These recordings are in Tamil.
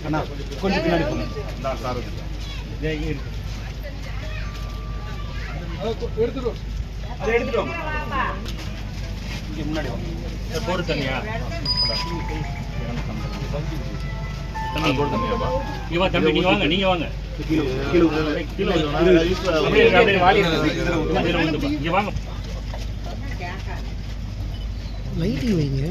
அண்ணா கொஞ்சம் பின்னாடி போங்க. அதை எடுத்துட்டு வாங்க. இங்கே முன்னாடி வாங்க. போடு தண்ணியா தண்ணி போடு தண்ணியாப்பா. இவா தம்பி நீங்க வாங்க, நீங்க வாங்க. கீழே அப்படியே வாலி இங்க வாங்க. லைட்டிங் வைங்க.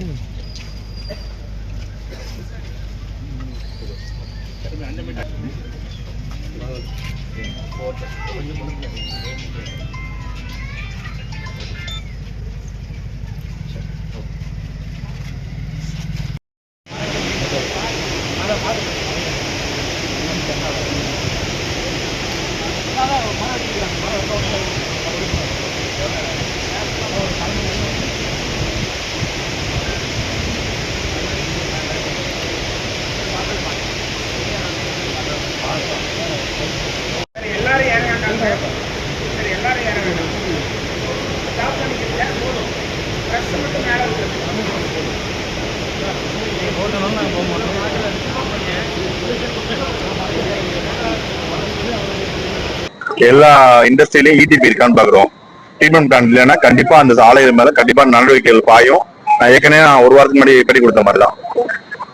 எல்லா இண்டஸ்ட்ரியிலையும் இடிபி இருக்கான்னு பாக்குறோம். ட்ரீட்மெண்ட் பிளான் இல்லைன்னா கண்டிப்பா அந்த சாலைகள் மேல கண்டிப்பா நடவடிக்கைகள் பாயும். நான் ஏற்கனவே ஒரு வாரத்துக்கு முன்னாடி கட்டி கொடுத்த மாதிரிதான்.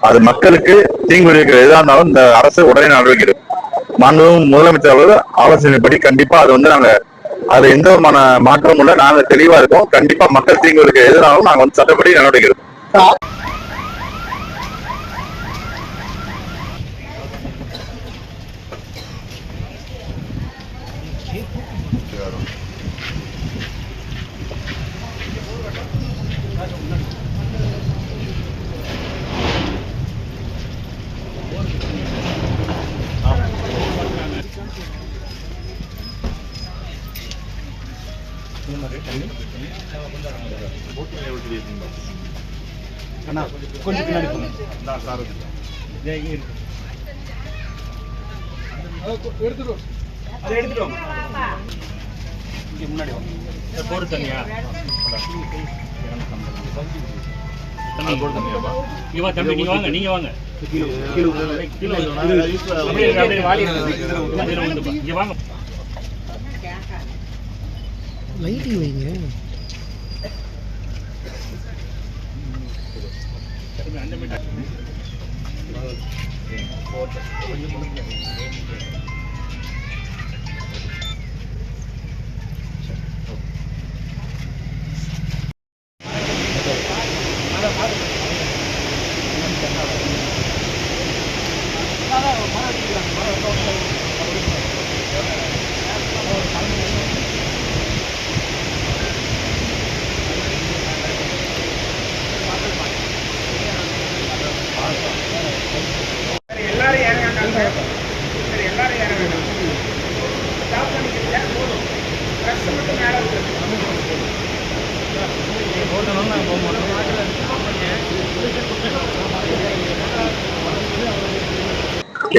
அது மக்களுக்கு தீங்கு விளைவிக்கிற எதா இருந்தாலும் இந்த அரசு உடனே நடவடிக்கை எடுக்கும். மாண்புமிகு முதலமைச்சர் அவர்கள் ஆலோசனைப்படி கண்டிப்பா அது நாங்க அது எந்த விதமான மாற்றமும் இல்லை. நாங்க தெளிவா இருக்கோம். கண்டிப்பா மக்கள் தீங்கு விளைவிக்கிற எதுனாலும் நாங்க சட்டப்படி நடவடிக்கை எடுப்போம். அண்ணா கொஞ்சம் பின்னாடி போங்க. அதை எடுத்துட்டு வாங்க. இங்கே முன்னாடி வாங்க. போடு தண்ணியா தண்ணி போடு தண்ணியாப்பா. இவா தம்பி நீங்க வாங்க, நீங்க வாங்க. கீழே அப்படியே வாலி இங்க வாங்க. லைட்டிங் வைங்க.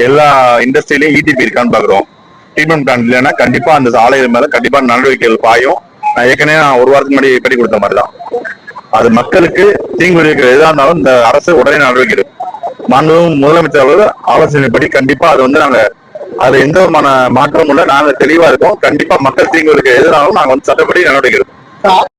எல்லா இண்டஸ்ட்ரியிலையும் இடிபி இருக்கான்னு பாக்குறோம். ட்ரீட்மெண்ட் பிளான் இல்லைன்னா கண்டிப்பா அந்த சாலைகள் மேல கண்டிப்பா நடவடிக்கைகள் பாயும். நான் ஏற்கனவே ஒரு வாரத்துக்கு முன்னாடி கட்டி கொடுத்த மாதிரிதான். அது மக்களுக்கு தீங்கு விளைவிக்கிற எதா இருந்தாலும் இந்த அரசு உடனே நடவடிக்கை எடுக்கும். மாண்புமிகு முதலமைச்சர் அவர்கள் ஆலோசனைப்படி கண்டிப்பா அது நாங்க அது எந்த விதமான மாற்றமும் இல்லை. நாங்க தெளிவா இருக்கோம். கண்டிப்பா மக்கள் தீங்கு விளைவிக்கிற எதுனாலும் நாங்க சட்டப்படி நடவடிக்கை எடுப்போம்.